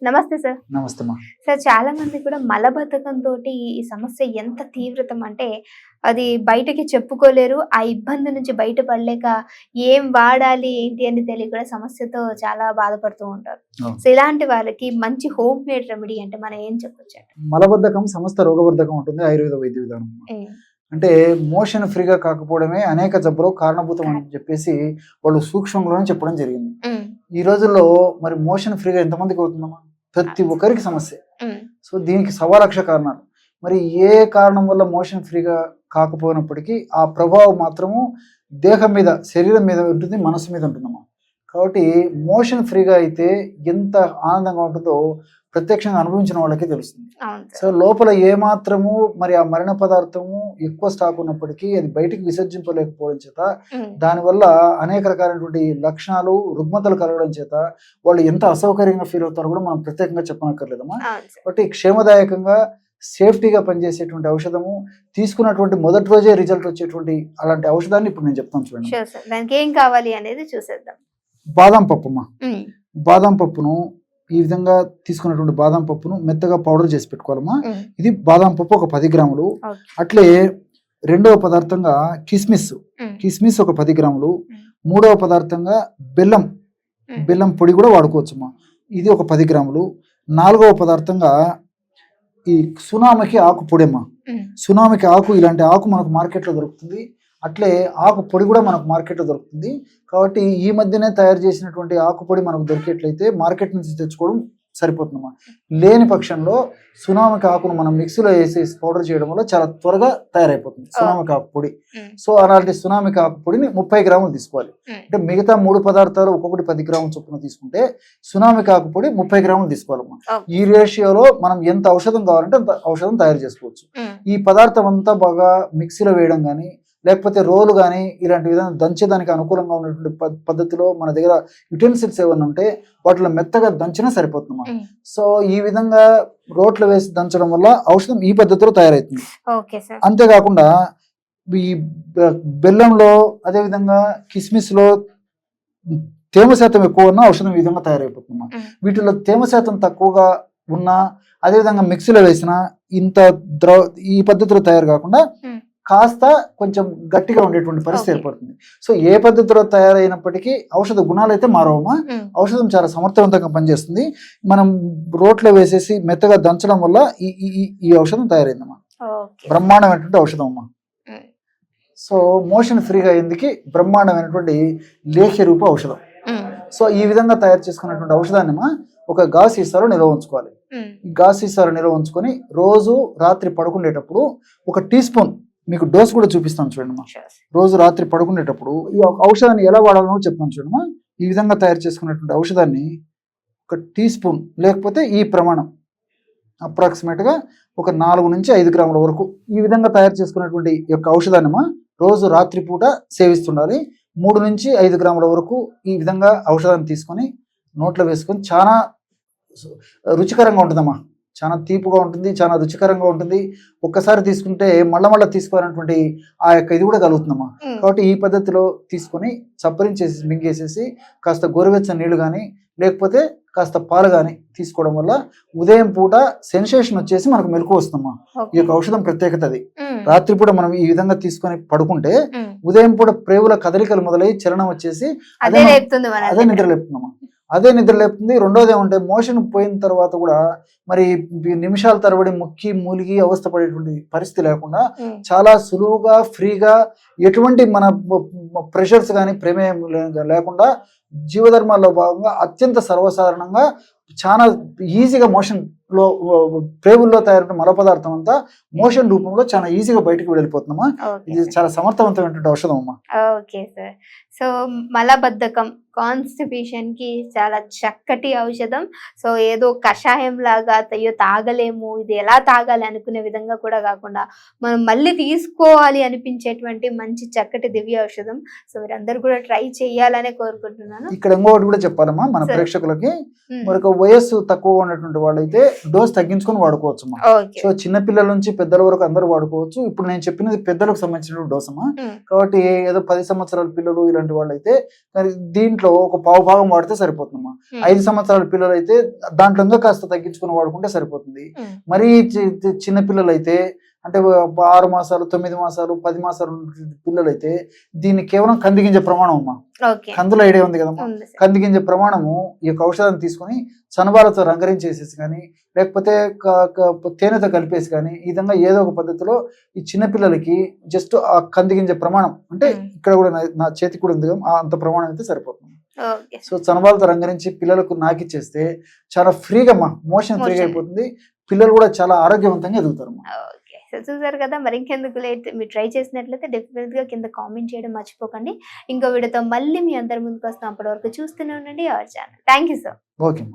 నమస్తే సార్. నమస్తే మా. సార్ చాలా మంది కూడా మలబద్ధకంతోటి ఈ సమస్య ఎంత తీవ్రతం అంటే అది బయటకి చెప్పుకోలేరు. ఆ ఇబ్బంది నుంచి బయటపడలేక ఏం వాడాలి ఏంటి అని తెలియ కూడా సమస్యతో చాలా బాధపడుతూ ఉంటారు. సో ఇలాంటి వాళ్ళకి మంచి హోమ్ మేడ్ రెమెడీ అంటే మనం ఏం చెప్పొచ్చు? మలబద్ధకం సమస్త రోగవర్ధకం ఉంటుంది ఆయుర్వేద వైద్య విధానం. అంటే మోషన్ ఫ్రీగా కాకపోవడమే అనేక జబ్బులు కారణభూతం అని చెప్పేసి వాళ్ళు సూక్ష్మంలోనే చెప్పడం జరిగింది. ఈ రోజుల్లో మరి మోషన్ ఫ్రీగా ఎంతమందికి అవుతుందమ్మా? ప్రతి ఒక్కరికి సమస్య. సో దీనికి 1,00,000 కారణాలు. మరి ఏ కారణం వల్ల మోషన్ ఫ్రీగా కాకపోయినప్పటికీ ఆ ప్రభావం మాత్రము దేహం మీద, శరీరం మీద ఉంటుంది, మనసు మీద ఉంటుందమ్మా. కాబట్టి మోషన్ ఫ్రీగా అయితే ఎంత ఆనందంగా ఉంటుందో ప్రత్యక్షంగా అనుభవించిన వాళ్ళకి తెలుస్తుంది. సో లోపల ఏమాత్రము మరి ఆ మరణ పదార్థము ఎక్కువ స్టాక్ ఉన్నప్పటికీ అది బయటికి విసర్జింపలేకపోవడం చేత దానివల్ల అనేక రకాలైనటువంటి లక్షణాలు, రుగ్మతలు కలగడం చేత వాళ్ళు ఎంత అసౌకర్యంగా ఫీల్ అవుతారో కూడా మనం ప్రత్యేకంగా చెప్పనక్కర్లేదమ్మా. కాబట్టి క్షేమదాయకంగా సేఫ్టీగా పనిచేసేటువంటి ఔషధము, తీసుకున్నటువంటి మొదటి రోజే రిజల్ట్ వచ్చేటువంటి అలాంటి ఔషధాన్ని ఇప్పుడు నేను చెప్తాను చూడండి. దానికి ఏం కావాలి అనేది చూసేద్దాం. బాదం పప్పు అమ్మా. బాదం పప్పును ఈ విధంగా తీసుకున్నటువంటి బాదం పప్పును మెత్తగా పౌడర్ చేసి పెట్టుకోవాలమ్మా. ఇది బాదం పప్పు ఒక 10 గ్రాములు. అట్లే రెండవ పదార్థంగా కిస్మిస్ ఒక 10 గ్రాములు. మూడవ పదార్థంగా బెల్లం పొడి కూడా వాడుకోవచ్చమ్మా. ఇది ఒక 10 గ్రాములు. నాలుగవ పదార్థంగా ఈ సునామికి ఆకు పొడి అమ్మా. సునామికి ఆకు, ఇలాంటి ఆకు మనకు మార్కెట్లో దొరుకుతుంది. అట్లే ఆకు పొడి కూడా మనకు మార్కెట్లో దొరుకుతుంది. కాబట్టి ఈ మధ్యనే తయారు చేసినటువంటి ఆకు పొడి మనకు దొరికేట్లయితే మార్కెట్ నుంచి తెచ్చుకోవడం సరిపోతుందమ్మా. లేని పక్షంలో సునామికి ఆకును మనం మిక్సీలో వేసి పౌడర్ చేయడం వల్ల చాలా త్వరగా తయారైపోతుంది సునామికి ఆకు పొడి. సో అలాంటి సునామికి ఆకు పొడిని 30 గ్రాములు తీసుకోవాలి. అంటే మిగతా 3 పదార్థాలు ఒక్కొక్కటి 10 గ్రాముల చొప్పున తీసుకుంటే సునామికి ఆకు పొడి 30 గ్రాములు తీసుకోవాలమ్మా. ఈ రేషియోలో మనం ఎంత ఔషధం కావాలంటే అంత ఔషధం తయారు చేసుకోవచ్చు. ఈ పదార్థం అంతా బాగా మిక్సీలో వేయడం కానీ, లేకపోతే రోలు కానీ ఇలాంటి విధంగా దంచేదానికి అనుకూలంగా ఉన్నటువంటి పద్ధతిలో మన దగ్గర యుటెన్సిల్స్ ఏమైనా ఉంటే వాటిలో మెత్తగా దంచినా సరిపోతుందమ్మా. సో ఈ విధంగా రోట్లో వేసి దంచడం వల్ల ఔషధం ఈ పద్ధతిలో తయారవుతుంది. అంతేకాకుండా ఈ బెల్లంలో, అదేవిధంగా కిస్మిస్ లో తేమ శాతం ఎక్కువ ఉన్న ఔషధం ఈ విధంగా తయారైపోతుందమ్మా. వీటిలో తేమ శాతం తక్కువగా ఉన్నా, అదేవిధంగా మిక్సీలో వేసిన ఇంత ఈ పద్ధతిలో తయారు కాకుండా కాస్త కొంచెం గట్టిగా ఉండేటువంటి పరిస్థితి ఏర్పడుతుంది. సో ఏ పద్ధతిలో తయారైనప్పటికీ ఔషధ గుణాలు అయితే మారవమ్మా. ఔషధం చాలా సమర్థవంతంగా పనిచేస్తుంది. మనం రోట్లో వేసేసి మెత్తగా దంచడం వల్ల ఈ ఔషధం తయారైందమ్మా. బ్రహ్మాండమైనటువంటి ఔషధం అమ్మా. సో మోషన్ ఫ్రీగా అయ్యేందుకు బ్రహ్మాండమైనటువంటి లేహ్య రూప ఔషధం. సో ఈ విధంగా తయారు చేసుకున్నటువంటి ఔషధాన్ని ఒక గాజు సీసాలో నిల్వ ఉంచుకోవాలి. గాజు సీసాలో నిల్వ ఉంచుకొని రోజు రాత్రి పడుకునేటప్పుడు 1 టీ స్పూన్, మీకు డోస్ కూడా చూపిస్తాను చూడమ్మా. రోజు రాత్రి పడుకునేటప్పుడు ఈ ఔషధాన్ని ఎలా వాడాలో చెప్తాను చూడమ్మా. ఈ విధంగా తయారు చేసుకున్నటువంటి ఔషధాన్ని 1 టీ స్పూన్, లేకపోతే ఈ ప్రమాణం అప్రాక్సిమేట్గా ఒక 4 నుంచి 5 గ్రాముల వరకు ఈ విధంగా తయారు చేసుకున్నటువంటి యొక్క ఔషధాన్ని రోజు రాత్రి పూట సేవిస్తుండాలి. 3 నుంచి 5 గ్రాముల వరకు ఈ విధంగా ఔషధాన్ని తీసుకొని నోట్లో వేసుకొని చాలా రుచికరంగా ఉంటుందమ్మా. చాలా తీపుగా ఉంటుంది, చాలా రుచికరంగా ఉంటుంది. ఒక్కసారి తీసుకుంటే మళ్ళా తీసుకోవాలన్నటువంటి ఆ యొక్క ఇది కూడా కలుగుతుందమ్మా. కాబట్టి ఈ పద్ధతిలో తీసుకొని చప్పరించేసి మింగేసేసి కాస్త గోరువెచ్చని నీళ్లు కానీ, లేకపోతే కాస్త పాలు కానీ తీసుకోవడం వల్ల ఉదయం పూట సెన్సేషన్ వచ్చేసి మనకు మెలకు వస్తుందమ్మా. ఈ యొక్క ఔషధం ప్రత్యేకత అది. రాత్రిపూట మనం ఈ విధంగా తీసుకొని పడుకుంటే ఉదయం పూట ప్రేవుల కదలికలు మొదలై చలనం వచ్చేసి అదే నిద్ర లేపుతుందమ్మా. అదే నిద్ర లేపుతుంది. రెండోది ఏమంటే మోషన్ పోయిన తర్వాత కూడా మరి నిమిషాల తరబడి ముక్కి మూలిగి అవస్థ పడేటువంటి పరిస్థితి లేకుండా చాలా సులువుగా, ఫ్రీగా, ఎటువంటి మన ప్రెషర్స్ కానీ ప్రమేయం లేకుండా జీవధర్మాల్లో భాగంగా అత్యంత సర్వసాధారణంగా చాలా ఈజీగా మోషన్ లో ప్రేవుల్లో తయారైన మల పదార్థం అంతా మోషన్ రూపంలో చాలా ఈజీగా బయటకు వెళ్ళిపోతుందమ్మా. ఇది చాలా సమర్థవంతమైనటువంటి ఔషధం అమ్మా. Okay sir. సో మలబద్ధకం, కాన్స్టిపేషన్ కి చాలా చక్కటి ఔషధం. సో ఏదో కషాయం లాగా అయ్యో తాగలేము, ఇది ఎలా తాగాలి అనుకునే విధంగా కూడా కాకుండా మనం మళ్ళీ తీసుకోవాలి అనిపించేటువంటి మంచి చక్కటి దివ్య ఔషధం. సో మీరందరూ కూడా ట్రై చేయాలనే కోరుకుంటున్నాను. ఇక్కడ ఇంకొకటి కూడా చెప్పాలమ్మా మన ప్రేక్షకులకి. మరొక వయస్సు తక్కువ ఉన్నటువంటి వాళ్ళైతే డోస్ తగ్గించుకొని వాడుకోవచ్చు అమ్మా. సో చిన్న పిల్లల నుంచి పెద్దల వరకు అందరూ వాడుకోవచ్చు. ఇప్పుడు నేను చెప్పినది పెద్దలకు సంబంధించిన డోస్ అమ్మా. కాబట్టి ఏదో 10 సంవత్సరాల పిల్లలు ఇలాంటి వాళ్ళు అయితే దీంట్లో దీంట్లో ఒక పావు భాగం వాడితే సరిపోతుందమ్మా. 5 సంవత్సరాల పిల్లలు అయితే దాంట్లో ఇంకా కాస్త తగ్గించుకుని వాడుకుంటే సరిపోతుంది. మరీ చిన్న పిల్లలు అయితే అంటే 6 మాసాలు 9 మాసాలు 10 మాసాలు పిల్లలైతే దీన్ని కేవలం కందిగింజ ప్రమాణం అమ్మా. కందుల ఐడియా ఉంది కదమ్మా, కందిగింజ ప్రమాణము ఈ యొక్క ఔషధాన్ని తీసుకుని చనబాలతో రంగరించేసేసి కానీ లేకపోతే తేనెతో కలిపేసి కానీ ఈ విధంగా ఏదో ఒక పద్ధతిలో ఈ చిన్న పిల్లలకి జస్ట్ ఆ కందిగింజ ప్రమాణం అంటే ఇక్కడ కూడా నా చేతికి కూడా ఉంది కదా అంత ప్రమాణం అయితే సరిపోతుంది. సో చనబాలతో రంగరించి పిల్లలకు నాకిచ్చేస్తే చాలా ఫ్రీగా మోషన్ ఫ్రీగా అయిపోతుంది, పిల్లలు కూడా చాలా ఆరోగ్యవంతంగా ఎదుగుతారు. చూసారు కదా, మరి ఇంకెందుకు లేట్, మీరు ట్రై చేసినట్లయితే డెఫినెట్ గా కింద కామెంట్ చేయడం మర్చిపోకండి. ఇంకో వీడియోతో మళ్ళీ మీ అందరి ముందుకు వస్తాం. అప్పటి వరకు చూస్తూనే ఉండండి our channel. Thank you sir. Okay.